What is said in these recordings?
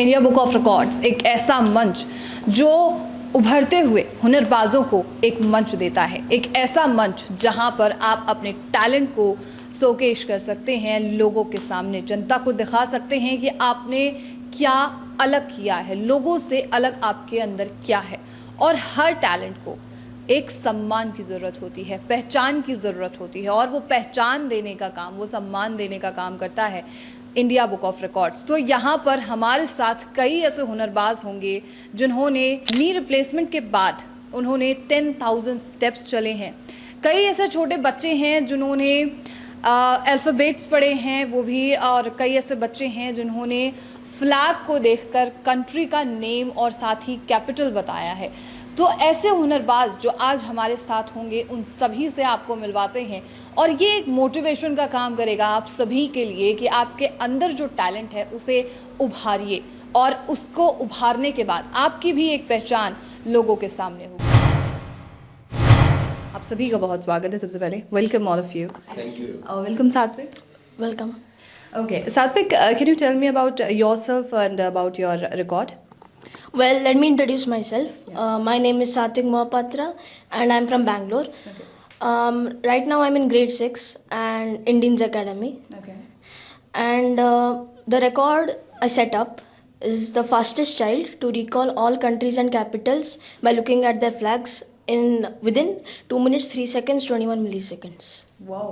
India book of records एक ऐसा मंच जो उभरते हुए हुनरबाजों को एक मंच देता है, एक ऐसा मंच जहां पर आप अपने टैलेंट को शोकेश कर सकते हैं, लोगों के सामने जनता को दिखा सकते हैं कि आपने क्या अलग किया है, लोगों से अलग आपके अंदर क्या है। और हर टैलेंट को एक सम्मान की ज़रूरत होती है, पहचान की ज़रूरत होती है, और वो पहचान देने का काम, वो सम्मान देने का काम करता है इंडिया बुक ऑफ रिकॉर्ड्स। तो यहाँ पर हमारे साथ कई ऐसे हुनरबाज होंगे जिन्होंने नी रिप्लेसमेंट के बाद उन्होंने 10,000 स्टेप्स चले हैं। कई ऐसे छोटे बच्चे हैं जिन्होंने अल्फ़ाबेट्स पढ़े हैं वो भी, और कई ऐसे बच्चे हैं जिन्होंने फ्लैग को देखकर कंट्री का नेम और साथ ही कैपिटल बताया है। तो ऐसे हुनरबाज जो आज हमारे साथ होंगे उन सभी से आपको मिलवाते हैं, और ये एक मोटिवेशन का काम करेगा आप सभी के लिए कि आपके अंदर जो टैलेंट है उसे उभारिए, और उसको उभारने के बाद आपकी भी एक पहचान लोगों के सामने होगी। आप सभी का बहुत स्वागत है। सबसे पहले welcome all of you. Thank you. Welcome सात्विक। Welcome. Okay, Satvik, can you tell me about yourself and about your record? Well, let me introduce myself. My name is Satvik Mohapatra and I'm from Bangalore. Okay. Right now I'm in grade 6 and Indians Academy. Okay. And the record I set up is the fastest child to recall all countries and capitals by looking at their flags within 2 minutes 3 seconds 21 milliseconds. Wow.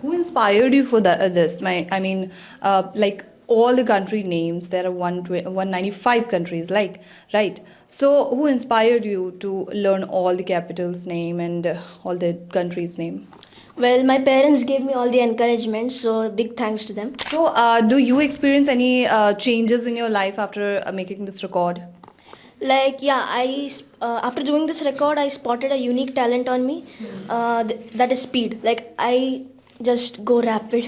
Who inspired you for this? Like all the country names, there are 195 countries, like, right? So who inspired you to learn all the capitals name and all the countries name? Well, my parents gave me all the encouragement, so big thanks to them. So do you experience any changes in your life after making this record? Like, yeah, after doing this record, I spotted a unique talent on me. That is speed. Like, I just go rapid,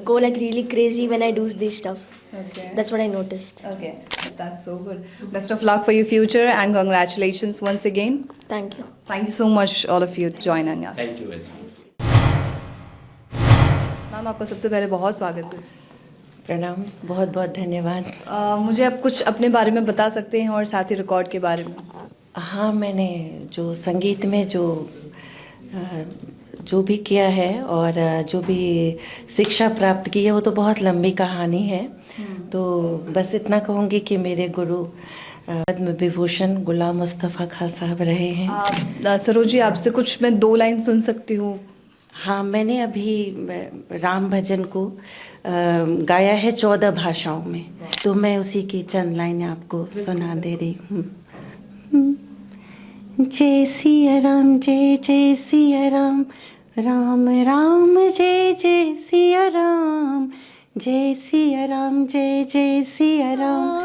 go like really crazy when I do this stuff. Okay. That's what I noticed. Okay, that's so good. Best of luck for your future and congratulations once again. Thank you. Thank you so much all of you joining us. Thank you very much. Ma'am, आपका सबसे पहले बहुत स्वागत है। प्रणाम, बहुत बहुत धन्यवाद। मुझे आप कुछ अपने बारे में बता सकते हैं और साथ ही रिकॉर्ड के बारे में? हाँ, मैंने जो संगीत में जो भी किया है और जो भी शिक्षा प्राप्त की है वो तो बहुत लंबी कहानी है। तो बस इतना कहूँगी कि मेरे गुरु पद्म विभूषण गुलाम मुस्तफ़ा खां साहब रहे हैं। सरोजी, आपसे कुछ मैं 2 लाइन सुन सकती हूँ? हाँ, मैंने अभी राम भजन को गाया है 14 भाषाओं में, तो मैं उसी की चंद लाइनें आपको सुना दे रही हूँ। जय सिया राम, जय जय सिया राम, राम राम जय जय सिया राम, जय सिया राम, जय जय सिया राम।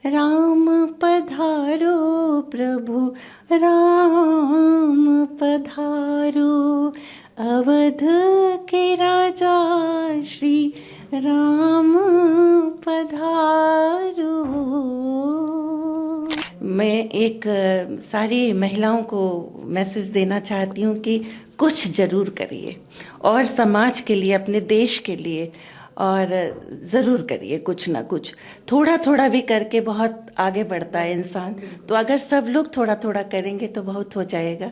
राम पधारो प्रभु राम पधारो, अवध के राजा श्री राम पधारो। मैं एक सारी महिलाओं को मैसेज देना चाहती हूँ कि कुछ ज़रूर करिए, और समाज के लिए, अपने देश के लिए, और ज़रूर करिए कुछ ना कुछ। थोड़ा थोड़ा भी करके बहुत आगे बढ़ता है इंसान, तो अगर सब लोग थोड़ा थोड़ा करेंगे तो बहुत हो जाएगा।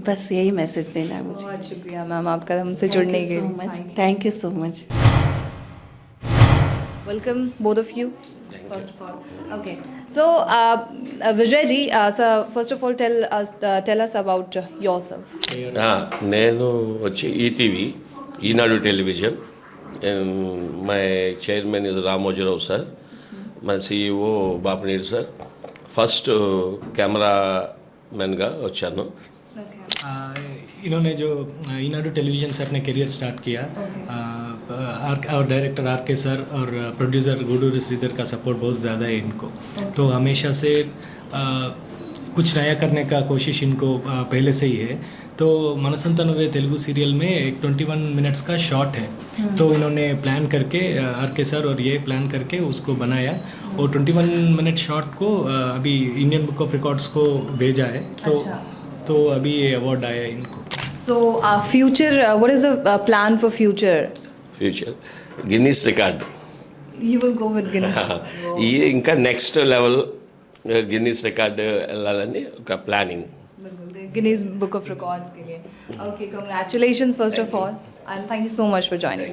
बस यही मैसेज देना है मुझे। बहुत शुक्रिया मैम आपका हमसे जुड़ने के लिए। Thank you so much. Welcome both of you. First of all, okay. So Vijay ji, so first of all, tell us about yourself. నేను వచ్చి ETV, Eenadu television. My chairman is Ramoji Rao sir, my CEO Bapineedu sir. First camera मैनగా వచ్చాను। इन्होंने जो Eenadu television से अपने career start किया, और डायरेक्टर आर के सर और प्रोड्यूसर गुडूर श्रीधर का सपोर्ट बहुत ज़्यादा है इनको। तो हमेशा से कुछ नया करने का कोशिश इनको पहले से ही है। तो मनसंतानवे तेलुगु सीरियल में एक 21 मिनट्स का शॉट है, तो इन्होंने प्लान करके आर के सर और ये प्लान करके उसको बनाया, और 21 मिनट शॉट को अभी इंडियन बुक ऑफ रिकॉर्ड्स को भेजा है। तो अभी ये अवार्ड आया है इनको। So future, what is the plan for future? Future Guinness record You will go with Guinness. ये इनका नेक्स्ट लेवल गिनीज रिकॉर्ड వెళ్ళాలని ఒక planning. Guinness Book of Records के लिए. Okay, congratulations first of all, and thank you so much for joining.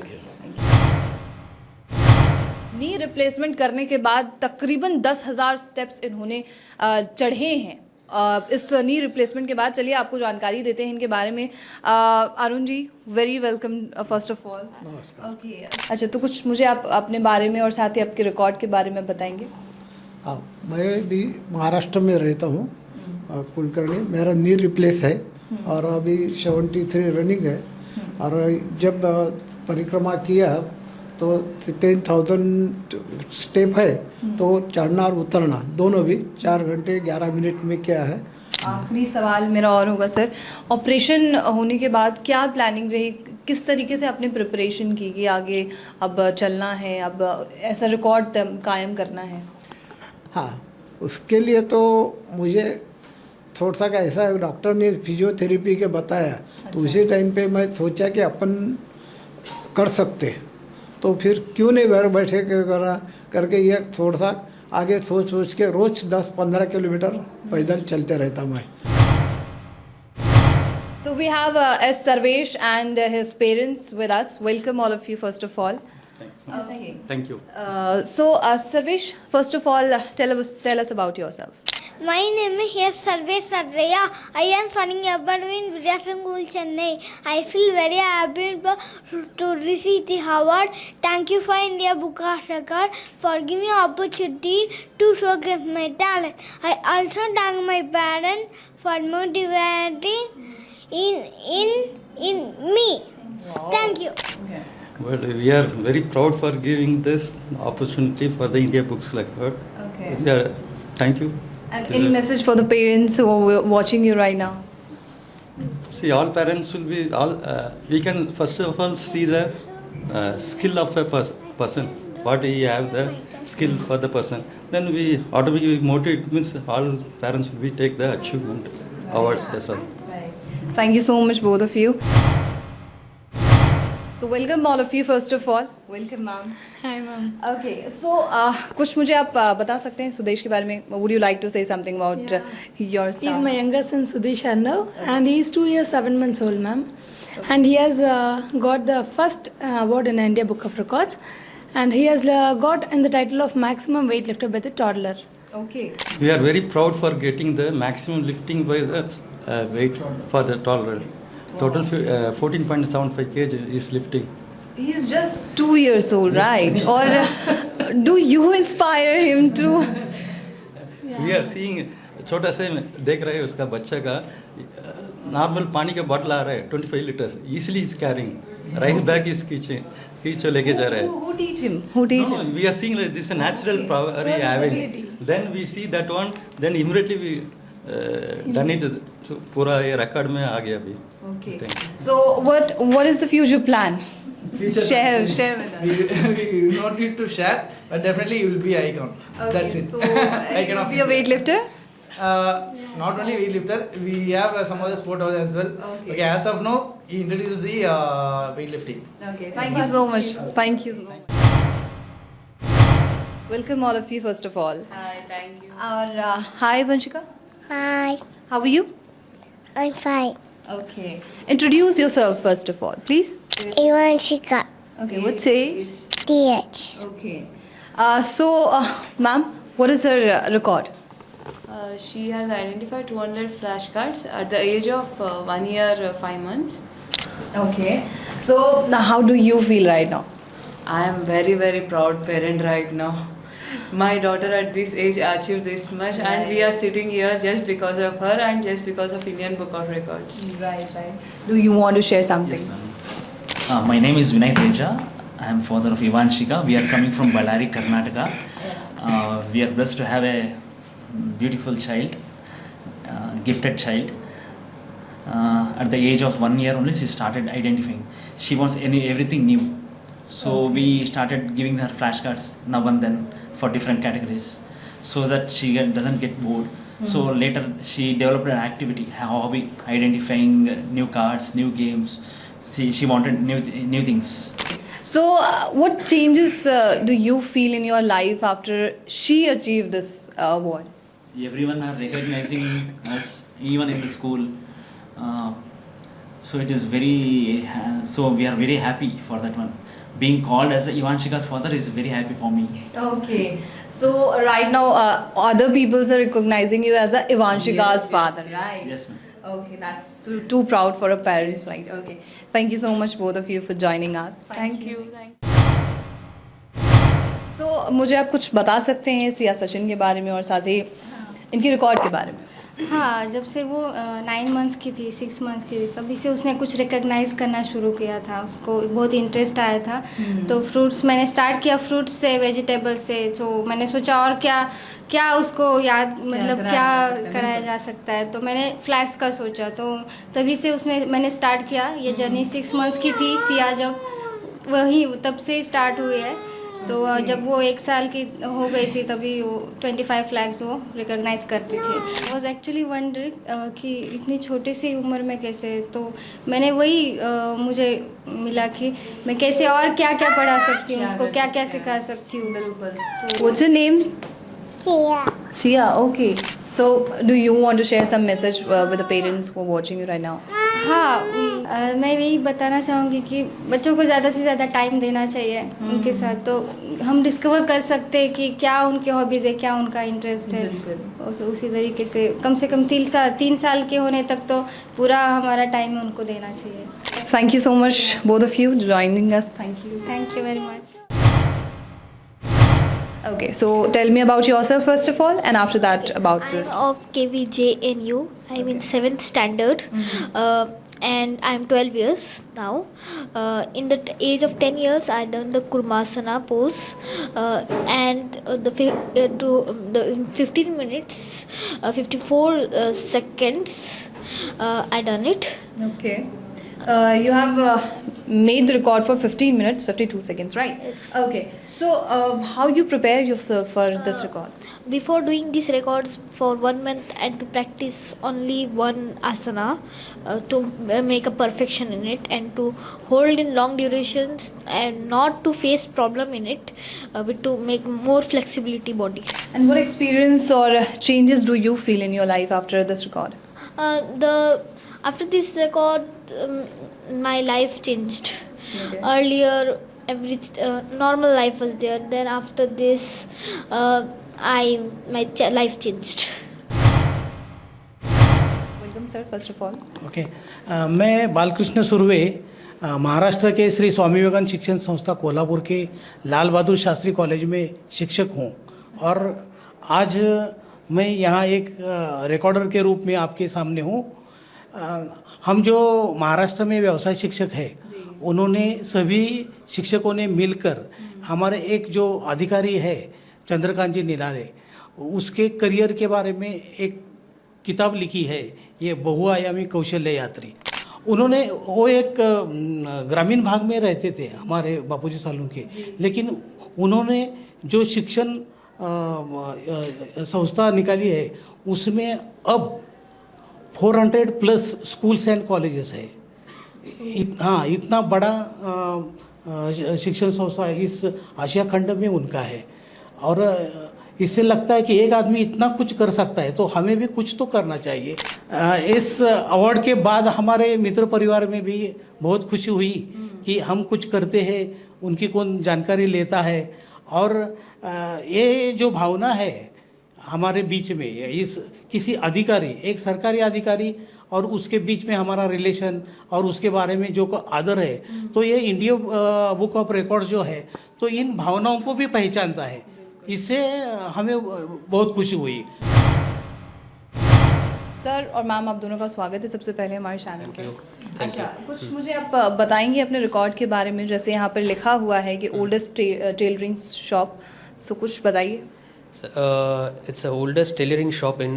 Knee replacement करने के बाद तकरीबन 10,000 स्टेप्स इन्होंने चढ़े हैं. इस नी रिप्लेसमेंट के बाद चलिए आपको जानकारी देते हैं इनके बारे में. Arun ji, very welcome first of all. Okay, अच्छा, तो कुछ मुझे आप अपने बारे में और साथ ही आपके रिकॉर्ड के बारे में बताएंगे. हाँ, मैं भी महाराष्ट्र में रहता हूँ, कुलकर्णी. मेरा नी रिप्लेस है और अभी 73 रनिंग है. और जब परिक्रमा किया तो 10,000 स्टेप है, तो चढ़ना और उतरना दोनों भी 4 घंटे 11 मिनट में किया है. आखिरी सवाल मेरा और होगा सर, ऑपरेशन होने के बाद क्या प्लानिंग रही, किस तरीके से आपने प्रिपरेशन की कि आगे अब चलना है, अब ऐसा रिकॉर्ड कायम करना है? हाँ, उसके लिए तो मुझे थोड़ा सा का ऐसा डॉक्टर ने फिजियोथेरेपी के बताया. तो उसी टाइम पे मैं सोचा कि अपन कर सकते, तो फिर क्यों नहीं घर बैठे करके ये थोड़ा सा आगे सोच के रोज 10-15 किलोमीटर पैदल चलते रहता मैं. So we have S. Sarvesh and his parents with us. Welcome all of you first of all. Okay. Thank you. So Sarvesh, first of all, tell us about yourself. My name is S. Sarvesh Sadreya. I am studying abroad in Vijayasam School, Chennai. I feel very happy to receive the award. Thank you for India Book of Record for giving me opportunity to showcase my talent. I also thank my parents for motivating in me. Wow. Thank you. Okay. Well, we are very proud for giving this opportunity for the India Books Record. Okay. Thank you. And any message for the parents who are watching you right now? See, all parents will be we can first of all see the skill of a person. What he have the skill for the person. Then we automatically motivate, means all parents will be take the achievement awards as well. Thank you so much, both of you. So welcome all of you first of all. Welcome, ma'am. Hi, ma'am. Okay, so कुछ मुझे आप बता सकते हैं सुदेश के बारे में? Would you like to say something about your son? He's my younger son, Sudesh Arnav, and he's 2 years 7 months old, ma'am. And he has got the first award in India Book of Records, and he has got in the title of maximum weightlifter by the toddler. Okay. We are very proud for getting the maximum lifting by the weight for the toddler. Total 14.75 kg is lifting. He's just 2 years old, right? Or do you inspire him to? We are seeing छोटा से देख रहे हैं उसका बच्चा का normal पानी का बॉटल आ रहा है 25 litres easily is carrying rice bag is खींचो लेके जा रहा है. Who teach him? Who teach him? We are seeing like this is a natural power he having. Then we see that one, then immediately we done it. So पूरा ये record में आ गया अभी. Okay. So what is the future plan? Share with us. We do not need to share, but definitely you will be icon. Okay, That's it. so you will be a weightlifter? Not only weightlifter, we have some other sport also as well. Okay, as of now, he introduced the weightlifting. Okay, thank you so much. Thank you so much. Welcome all of you first of all. Hi, thank you. Hi Vanshika. Hi. How are you? I'm fine. Okay. Introduce yourself first of all, please. Ivanshika. Okay, what's your age? TH. Okay. So, ma'am, what is her record? She has identified 200 flashcards at the age of 1 year 5 months. Okay. So, now how do you feel right now? I am very, very proud parent right now. My daughter at this age achieved this much, and we are sitting here just because of her and just because of Indian Book of Records. Right. Do you want to share something? My name is Vinay Teja. I am father of Ivanshika. We are coming from Ballari, Karnataka. We are blessed to have a beautiful child, gifted child. At the age of 1 year only, she started identifying. She wants everything new. So we started giving her flashcards now and then for different categories, so that she doesn't get bored. So later she developed an activity, a hobby, identifying new cards, new games. She wanted new things. So, what changes do you feel in your life after she achieved this award? Everyone are recognizing us, even in the school. So it is very. So we are very happy for that one. Being called as Ivanshika's father is very happy for me. Okay. So right now, other peoples are recognizing you as a Ivanshika's father, right? Yes, ma'am. Okay, that's too proud for a parent, right? Okay. Thank you so much, both of you, for joining us. Thank you. So, मुझे आप कुछ बता सकते हैं सिया सचिन के बारे में और साथ ही इनकी रिकॉर्ड के बारे में? हाँ, जब से वो 9 मंथ्स की थी, 6 मंथ्स की थी, तभी से उसने कुछ रिकॉग्नाइज करना शुरू किया था। उसको बहुत इंटरेस्ट आया था। तो फ्रूट्स मैंने स्टार्ट किया, फ्रूट्स से, वेजिटेबल्स से। तो मैंने सोचा और क्या उसको याद मतलब क्या कराया जा सकता है। तो मैंने फ्लैग्स का सोचा, तो तभी से मैंने स्टार्ट किया। ये जर्नी 6 मंथ्स की थी। सिया जब वही तब से स्टार्ट हुई है। तो जब वो 1 साल की हो गई थी तभी वो 25 फ्लैग्स वो रिकॉग्नाइज करती थी। आई वॉज एक्चुअली वंडरिंग कि इतनी छोटी सी उम्र में कैसे। तो मैंने वही मुझे मिला कि मैं कैसे और क्या क्या पढ़ा सकती हूँ, उसको क्या क्या सिखा सकती हूँ। बिल्कुल। What's your name? Sia. Okay. So, do you want to share some message with the parents who are watching you right now? हाँ, मैं यही बताना चाहूँगी कि बच्चों को ज़्यादा से ज़्यादा टाइम देना चाहिए उनके साथ। तो हम डिस्कवर कर सकते हैं कि क्या उनके हॉबीज़ है, क्या उनका इंटरेस्ट है। उसी तरीके से कम 3 साल के होने तक तो पूरा हमारा टाइम उनको देना चाहिए। Thank you so much, both of you, joining us. Thank you. Thank you very much. Okay, so tell me about yourself first of all, and after that about I'm of KVJNU. I'm in 7th standard, and I'm 12 years now. In the age of 10 years, I done the Kurmasana pose, and in 15 minutes, 54 seconds, I done it. Okay. You have made the record for 15 minutes, 52 seconds, right? Yes. Okay. So, how you prepare yourself for this record? Before doing these records for 1 month and to practice only one asana to make a perfection in it and to hold in long durations and not to face problem in it, but to make more flexibility body. And what experience or changes do you feel in your life after this record? After this record, my life changed. Okay. Earlier, normal life was there. Then after this, my life changed. Welcome, sir. First of all. Okay. मैं बालकृष्ण सुर्वे महाराष्ट्र के श्री स्वामी विवेकानंद शिक्षण संस्था कोल्हापुर के Lal Bahadur Shastri college में शिक्षक हूँ और आज मैं यहाँ एक रिकॉर्डर के रूप में आपके सामने हूँ। हम जो महाराष्ट्र में व्यवसाय शिक्षक हैं उन्होंने सभी शिक्षकों ने मिलकर हमारे एक जो अधिकारी है चंद्रकांत जी निराले उसके करियर के बारे में एक किताब लिखी है, ये बहुआयामी कौशल्य यात्री। उन्होंने वो एक ग्रामीण भाग में रहते थे हमारे बापूजी सालुंके, लेकिन उन्होंने जो शिक्षण संस्था निकाली है उसमें अब 400+ स्कूल्स एंड कॉलेजेस है। हाँ, इतना बड़ा शिक्षण संस्था इस आशिया खंड में उनका है और इससे लगता है कि एक आदमी इतना कुछ कर सकता है तो हमें भी कुछ तो करना चाहिए। इस अवार्ड के बाद हमारे मित्र परिवार में भी बहुत खुशी हुई कि हम कुछ करते हैं, उनकी कौन जानकारी लेता है और ये जो भावना है हमारे बीच में इस किसी अधिकारी, एक सरकारी अधिकारी और उसके बीच में हमारा रिलेशन और उसके बारे में जो आदर है, तो ये इंडिया बुक ऑफ रिकॉर्ड जो है तो इन भावनाओं को भी पहचानता है। इससे हमें बहुत खुशी हुई। सर और मैम, आप दोनों का स्वागत है सबसे पहले हमारे चैनल पर। अच्छा, कुछ मुझे आप बताएंगे अपने रिकॉर्ड के बारे में, जैसे यहाँ पर लिखा हुआ है कि ओल्डेस्ट टेलरिंग शॉप, सो कुछ बताइए। It's the oldest tailoring shop in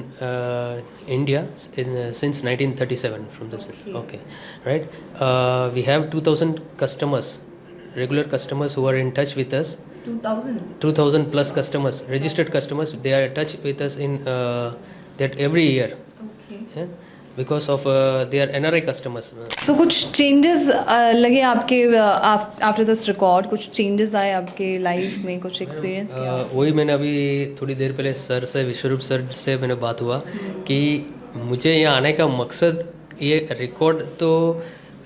India since 1937 from this. Okay, right. We have 2,000 customers, regular customers who are in touch with us. 2,000 plus customers, registered customers. They are in touch with us in that every year. Okay. Yeah? because of their NRI customers. So कुछ changes लगे आपके after this record, कुछ changes आए आपके life में, कुछ experience किया? वही मैंने अभी थोड़ी देर पहले सर से, विश्वरूप सर से मैंने बात हुआ कि मुझे यहाँ आने का मकसद ये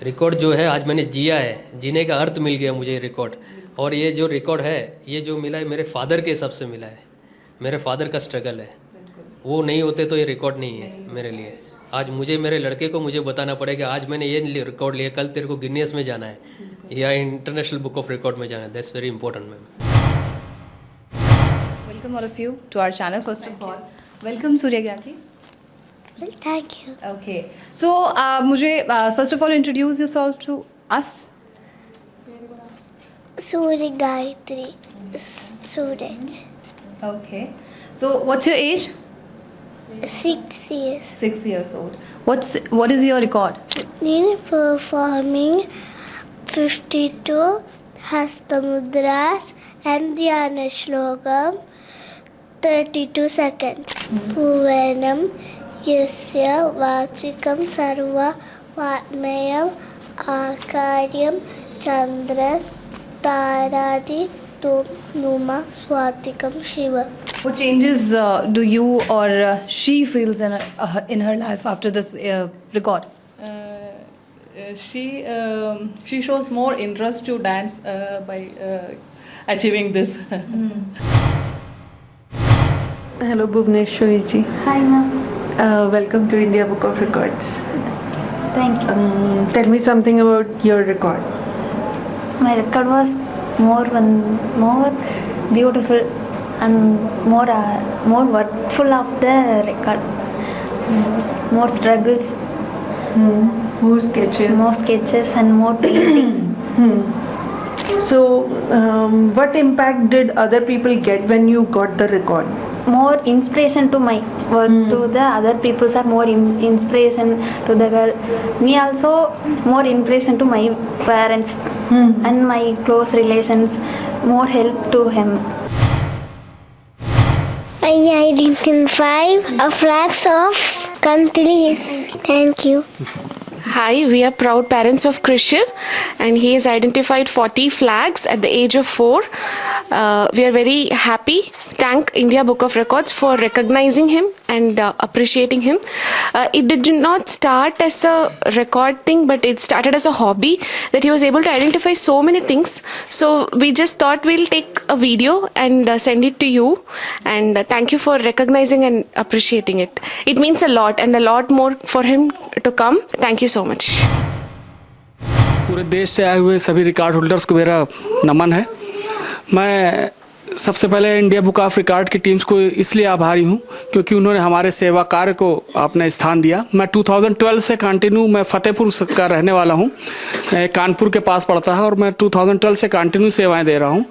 रिकॉर्ड जो है आज मैंने जिया है, जीने का अर्थ मिल गया मुझे रिकॉर्ड। और ये जो रिकॉर्ड है ये जो मिला है मेरे फादर के हिसाब से मिला है, मेरे फादर का स्ट्रगल है। वो नहीं होते तो ये रिकॉर्ड नहीं है मेरे लिए। आज मुझे मेरे लड़के को मुझे बताना पड़ेगा आज मैंने ये रिकॉर्ड लिया, कल तेरे को गिनीज में जाना है या इंटरनेशनल बुक ऑफ रिकॉर्ड में जाना है। That's very important ma'am. Welcome all of you to our channel. First of all, welcome Surya Gyaki. Well, thank you. Okay. So मुझे first of all introduce yourself to us. Surya Gayatri Suraj. Okay. So what's your age? 6 years. 6 years old. What is your record? In performing 52 Hasta Mudras and Dhyana Shlokam 32 seconds. Puvanam Yasya Vachikam Sarva Vatmayam Akaryam Chandra Taradi Numa Swatikam Shiva. What changes do you or she feels in her life after this record? She shows more interest to dance by achieving this. Hello Bhuvneshwari ji. Hi ma'am. Welcome to India Book of Records. Thank you. Tell me something about your record. My record was more beautiful and more worthful of the record. More struggles. More sketches. More sketches and more paintings. So, what impact did other people get when you got the record? More inspiration to my work, to the other people's are more inspiration to the girl. Me also more inspiration to my parents and my close relations. More help to him. I identify a flags of countries. Thank you. Hi, we are proud parents of Krishna and he has identified 40 flags at the age of 4. We are very happy. Thank India Book of Records for recognizing him and appreciating him. It did not start as a record thing, but it started as a hobby that he was able to identify so many things. So we just thought we'll take a video and send it to you. And thank you for recognizing and appreciating it. It means a lot and a lot more for him to come. Thank you so much. पूरे देश से आए हुए सभी record holders को मेरा नमन है। मैं सबसे पहले इंडिया बुक ऑफ रिकॉर्ड की टीम्स को इसलिए आभारी हूं क्योंकि उन्होंने हमारे सेवा कार्य को अपना स्थान दिया। मैं 2012 से कंटिन्यू, मैं फतेहपुर का रहने वाला हूं, कानपुर के पास पड़ता है और मैं 2012 से कंटिन्यू सेवाएं दे रहा हूं।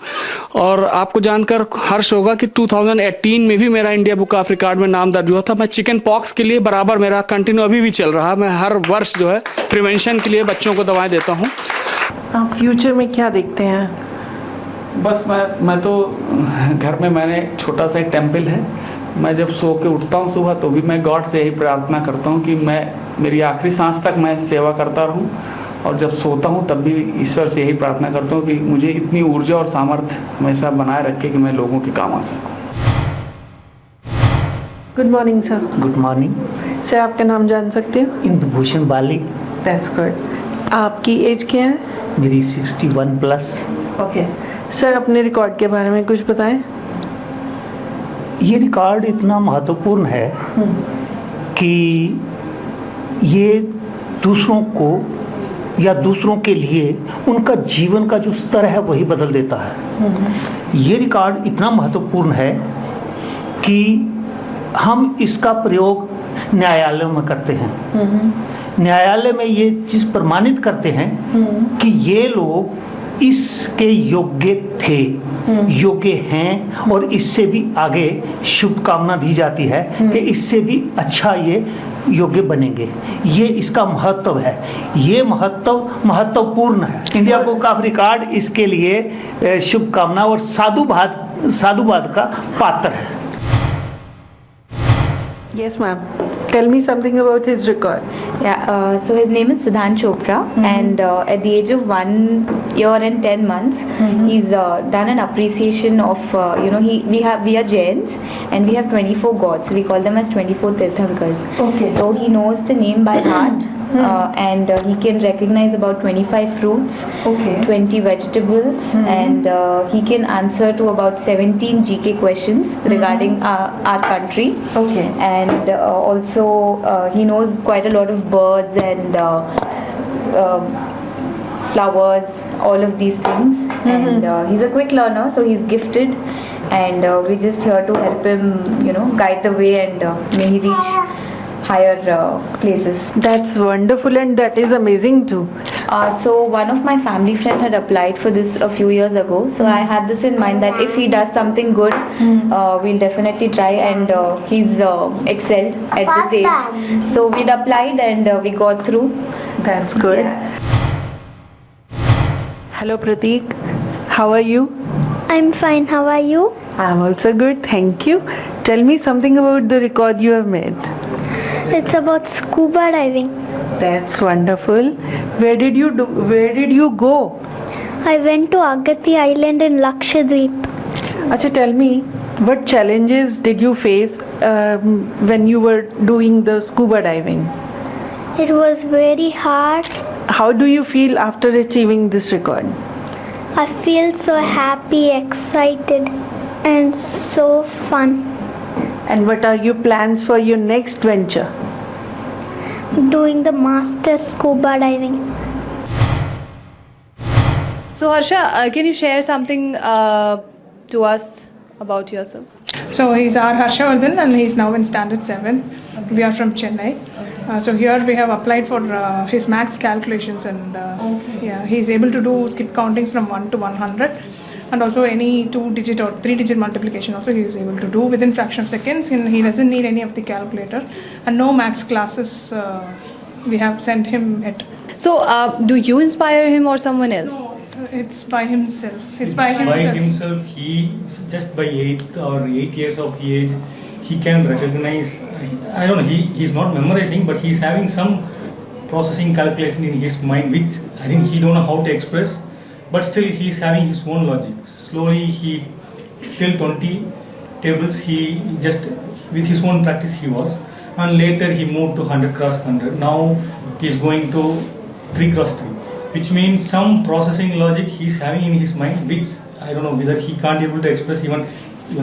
और आपको जानकर हर्ष होगा कि 2018 में भी मेरा इंडिया बुक ऑफ रिकॉर्ड में नाम दर्ज हुआ था। मैं चिकन पॉक्स के लिए बराबर मेरा कंटिन्यू अभी भी चल रहा है। मैं हर वर्ष जो है प्रिवेंशन के लिए बच्चों को दवाएं देता हूँ। आप फ्यूचर में क्या देखते हैं? बस मैं तो घर में मैंने छोटा सा एक टेम्पल है। मैं जब सो के उठता हूँ सुबह तो भी मैं गॉड से यही प्रार्थना करता हूँ कि मेरी आखिरी सांस तक मैं सेवा करता रहूँ, और जब सोता हूँ तब भी ईश्वर से यही प्रार्थना करता हूँ कि मुझे इतनी ऊर्जा और सामर्थ्य हमेशा बनाए रखे कि मैं लोगों के काम आ सकूँ। Good morning sir. Good morning sir, आपका नाम जान सकते हो? इंदुभूषण बाली। That's good. आपकी एज क्या है? मेरी 61 प्लस। ओके सर, अपने रिकॉर्ड के बारे में कुछ बताएं। ये रिकॉर्ड इतना महत्वपूर्ण है कि ये दूसरों को या दूसरों के लिए उनका जीवन का जो स्तर है वही बदल देता है। ये रिकॉर्ड इतना महत्वपूर्ण है कि हम इसका प्रयोग न्यायालयों में करते हैं। न्यायालय में ये चीज़ प्रमाणित करते हैं कि ये लोग इसके योग्य थे, योग्य हैं, और इससे भी आगे शुभकामना दी जाती है कि इससे भी अच्छा ये योग्य बनेंगे। ये इसका महत्व है, ये महत्वपूर्ण है। इंडिया बुक ऑफ रिकॉर्ड इसके लिए शुभकामना और साधुवाद का पात्र है। Yes ma'am, Tell me something about his record. Yeah, so his name is Siddhant Chopra, and at the age of 1 year and 10 months, he's done an appreciation of we are Jains, and we have 24 gods. We call them as 24 Tirthankars. Okay. So he knows the name by heart, and he can recognize about 25 fruits, 20 vegetables, and he can answer to about 17 GK questions regarding our country. Okay. And also he knows quite a lot of birds and flowers, all of these things. And he's a quick learner, so he's gifted, and we're just here to help him, guide the way, and may he reach higher places. That's wonderful, and that is amazing too. So one of my family friend had applied for this a few years ago, so I had this in mind that if he does something good, we'll definitely try, and he's excelled at this age, so we'd applied and we got through. That's good. Yeah. Hello Prateek, how are you? I'm fine, how are you? I'm also good, thank you. Tell me something about the record you have made. It's about scuba diving. That's wonderful. Where did you go? I went to Agatti Island in Lakshadweep. Acha, tell me, what challenges did you face when you were doing the scuba diving? It was very hard. How do you feel after achieving this record? I feel so happy, excited, and so fun. And what are your plans for your next venture? Doing the master scuba diving. So Harsha, can you share something to us about yourself? So he's our Harshavardhan, and he's now in standard 7. We are from Chennai. So here we have applied for his maths calculations, and he's able to do skip countings from 1 to 100, and also any 2-digit or 3-digit multiplication also he is able to do within fraction of seconds, and he doesn't need any of the calculator, and no maths classes we have sent him at. So do you inspire him or someone else? No, it's by himself. By himself, he just by 8 years of age, he can recognize. I don't know. He's not memorizing, but he's having some processing calculation in his mind, which I think he don't know how to express. But still, he's having his own logic. Slowly, he still 20 tables. He just with his own practice he was, and later he moved to 100 cross 100. Now he's going to 3 cross 3, which means some processing logic he's having in his mind, which I don't know whether he can't able to express. Even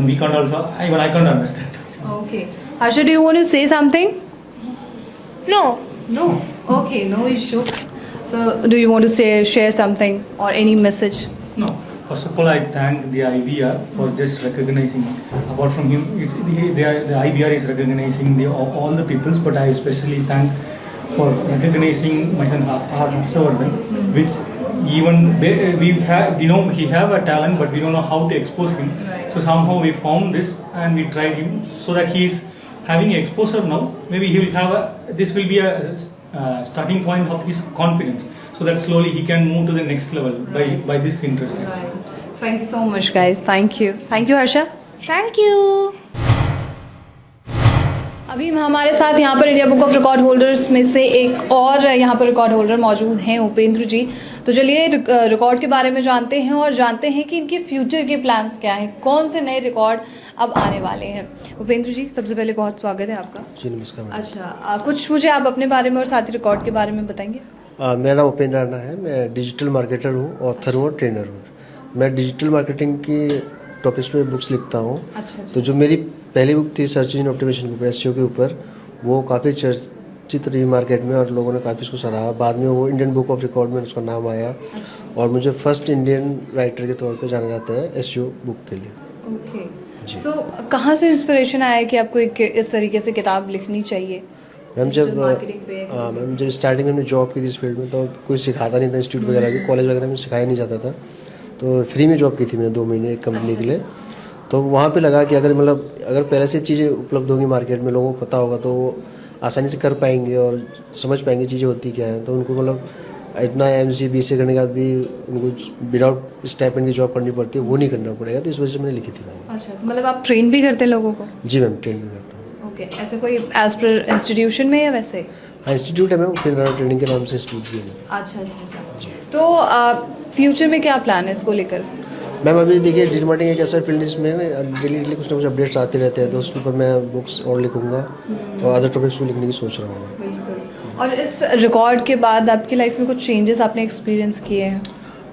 we can't also. Even I can't understand. Okay. Harsha, do you want to say something? No. No. Okay, no issue. So, do you want to share something or any message? No. First of all, I thank the IBR for just recognizing. Apart from him, the IBR is recognizing all the peoples, but I especially thank for recognizing my son Harshavardhan, which even we know he have a talent, but we don't know how to expose him. So somehow we found this and we tried him so that he is having exposure now. Maybe he will have this will be a starting point of his confidence, so that slowly he can move to the next level by this interest. Right. Thank you so much, guys. Thank you, Harsha. Thank you. अभी हमारे साथ यहाँ पर India book of record holders में से एक और यहाँ पर रिकॉर्ड होल्डर मौजूद हैं, उपेंद्र जी। तो चलिए रिकॉर्ड के बारे में जानते हैं और जानते हैं कि इनके फ्यूचर के प्लान्स क्या हैं, कौन से नए रिकॉर्ड अब आने वाले हैं। उपेंद्र जी, सबसे पहले बहुत स्वागत है आपका। जी नमस्कार। अच्छा, कुछ मुझे आप अपने बारे में और साथ ही रिकॉर्ड के बारे में बताएंगे? मेरा नाम उपेंद्र राणा है, मैं डिजिटल मार्केटर हूँ, ऑथर हूँ और ट्रेनर हूँ। मैं डिजिटल मार्केटिंग की टॉपिक्स पे बुक्स लिखता हूँ। अच्छा। तो जो मेरी पहली बुक थी सर्च इंजन ऑप्टिमाइजेशन के ऊपर, एसईओ के ऊपर, वो काफ़ी चर्चित रही मार्केट में और लोगों ने काफ़ी उसको सराहा। बाद में वो इंडियन बुक ऑफ रिकॉर्ड में उसका नाम आया। अच्छा। और मुझे फर्स्ट इंडियन राइटर के तौर पे जाना जाता है एसईओ बुक के लिए। ओके जी। सो कहाँ से इंस्पिरेशन आया कि आपको इस तरीके से किताब लिखनी चाहिए? मैम जब स्टार्टिंग में जॉब की थी इस फील्ड में, तो कोई सिखाता नहीं था, इंस्टीट्यूट वगैरह की, कॉलेज वगैरह में सिखाया नहीं जाता था। तो फ्री में जॉब की थी मैंने 2 महीने एक कंपनी के लिए। तो वहाँ पे लगा कि अगर पहले से चीज़ें उपलब्ध होंगी मार्केट में, लोगों को पता होगा, तो वो आसानी से कर पाएंगे और समझ पाएंगे चीज़ें होती क्या हैं। तो उनको इतना एमसी बीसीए करने के बाद भी उनको विदाउट स्टाइपेंड की जॉब करनी पड़ती है, वो नहीं करना पड़ेगा। तो इस वजह से मैंने लिखी थी मैम। अच्छा, मतलब आप ट्रेन भी करते हैं लोगों को? जी मैम, ट्रेन भी करता हूँ। ओके, ऐसे कोई एज पर इंस्टीट्यूशन में या वैसे? हाँ, इंस्टीट्यूट है मैम, फिर ट्रेनिंग के नाम से इंस्टीट्यूट भी है। अच्छा। तो फ्यूचर में क्या प्लान है इसको लेकर? मैम अभी देखिए डिजिटल मार्केटिंग एक ऐसा फील्ड जिसमें डेली कुछ ना कुछ अपडेट्स आते रहते हैं, तो उसके ऊपर मैं बुक्स और लिखूंगा और अदर टॉपिक्स को लिखने की सोच रहा हूँ। बिल्कुल। और इस रिकॉर्ड के बाद आपकी लाइफ में कुछ चेंजेस आपने एक्सपीरियंस किए हैं?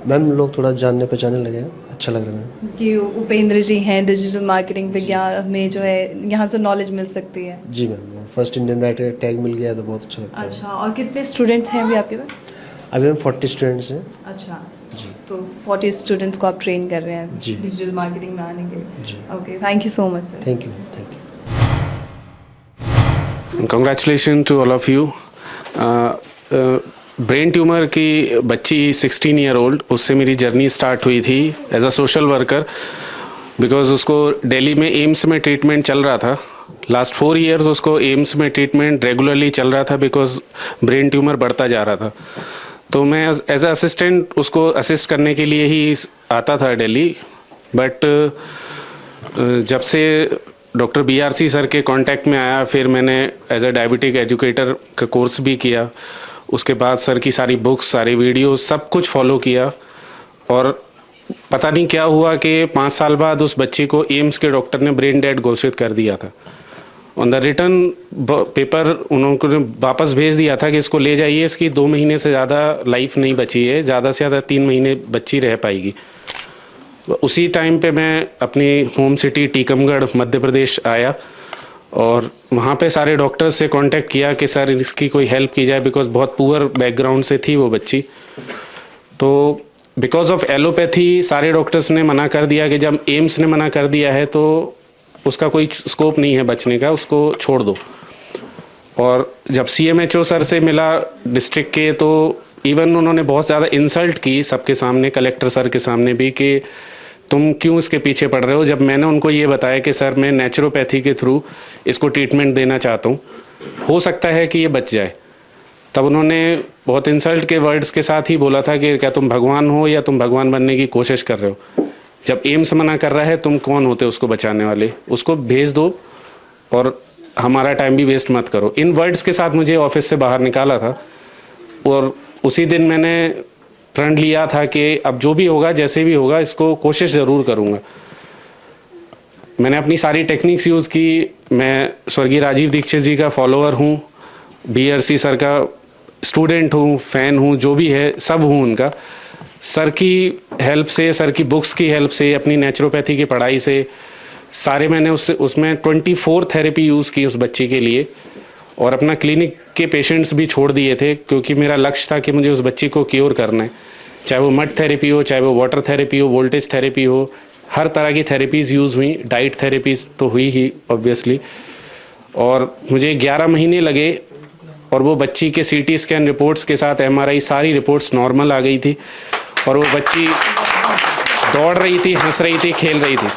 मैम लोग थोड़ा जानने पहचानने लगे हैं, अच्छा लग रहा है मैम कि उपेंद्र जी हैं डिजिटल मार्केटिंग विज्ञान में जो है यहाँ से नॉलेज मिल सकती है। जी ma'am, first Indian writer tag मिल गया तो बहुत अच्छा लगता है। अच्छा, और कितने स्टूडेंट्स हैं अभी आपके पास? अभी मैम 40 स्टूडेंट्स हैं। अच्छा जी, तो 40 स्टूडेंट्स को आप ट्रेन कर रहे हैं जी डिजिटल मार्केटिंग में आने के लिए? जी। Okay, thank you so much sir. Thank you. Congratulations to all of you. Brain tumour की बच्ची 16 ईयर ओल्ड, उससे मेरी जर्नी स्टार्ट हुई थी as a social worker, because उसको दिल्ली में एम्स में ट्रीटमेंट चल रहा था। लास्ट 4 इयर्स उसको एम्स में ट्रीटमेंट रेगुलरली चल रहा था बिकॉज ब्रेन ट्यूमर बढ़ता जा रहा था। तो मैं एज अ असिस्टेंट उसको असिस्ट करने के लिए ही आता था दिल्ली, बट जब से डॉक्टर BRC सर के कांटेक्ट में आया, फिर मैंने एज अ डायबिटिक एजुकेटर का कोर्स भी किया। उसके बाद सर की सारी बुक्स, सारी वीडियोस, सब कुछ फॉलो किया, और पता नहीं क्या हुआ कि 5 साल बाद उस बच्ची को एम्स के डॉक्टर ने ब्रेन डेड घोषित कर दिया था। ऑन द रिटर्न पेपर उन्होंने वापस भेज दिया था कि इसको ले जाइए, इसकी 2 महीने से ज़्यादा लाइफ नहीं बची है, ज़्यादा से ज़्यादा 3 महीने बच्ची रह पाएगी। उसी टाइम पे मैं अपनी होम सिटी टीकमगढ़ मध्य प्रदेश आया और वहाँ पे सारे डॉक्टर्स से कांटेक्ट किया कि सर इसकी कोई हेल्प की जाए, बिकॉज बहुत पुअर बैकग्राउंड से थी वो बच्ची। तो बिकॉज ऑफ एलोपैथी सारे डॉक्टर्स ने मना कर दिया कि जब एम्स ने मना कर दिया है तो उसका कोई स्कोप नहीं है बचने का, उसको छोड़ दो। और जब CMHO सर से मिला डिस्ट्रिक्ट के, तो इवन उन्होंने बहुत ज़्यादा इंसल्ट की सबके सामने, कलेक्टर सर के सामने भी, कि तुम क्यों इसके पीछे पड़ रहे हो। जब मैंने उनको ये बताया कि सर मैं नेचुरोपैथी के थ्रू इसको ट्रीटमेंट देना चाहता हूँ, हो सकता है कि ये बच जाए, तब उन्होंने बहुत इंसल्ट के वर्ड्स के साथ ही बोला था कि क्या तुम भगवान हो या तुम भगवान बनने की कोशिश कर रहे हो। जब एम्स मना कर रहा है, तुम कौन होते उसको बचाने वाले, उसको भेज दो और हमारा टाइम भी वेस्ट मत करो। इन वर्ड्स के साथ मुझे ऑफिस से बाहर निकाला था, और उसी दिन मैंने प्रण लिया था कि अब जो भी होगा, जैसे भी होगा, इसको कोशिश ज़रूर करूँगा। मैंने अपनी सारी टेक्निक्स यूज़ की। मैं स्वर्गीय राजीव दीक्षित जी का फॉलोअर हूँ, BRC सर का स्टूडेंट हूँ, फ़ैन हूँ, जो भी है सब हूँ उनका। सर की हेल्प से, सर की बुक्स की हेल्प से, अपनी नेचुरोपैथी की पढ़ाई से सारे मैंने उसमें 24 थेरेपी यूज़ की उस बच्ची के लिए, और अपना क्लिनिक के पेशेंट्स भी छोड़ दिए थे, क्योंकि मेरा लक्ष्य था कि मुझे उस बच्ची को क्योर करना है। चाहे वो मड थेरेपी हो, चाहे वो वाटर थेरेपी हो, वोल्टेज थेरेपी हो, हर तरह की थेरेपीज़ यूज़ हुई। डाइट थेरेपीज़ तो हुई ही ऑब्वियसली। और मुझे 11 महीने लगे, और वो बच्ची के CT स्कैन रिपोर्ट्स के साथ MRI सारी रिपोर्ट्स नॉर्मल आ गई थी, और वो बच्ची दौड़ रही थी, हंस रही थी, खेल रही थी।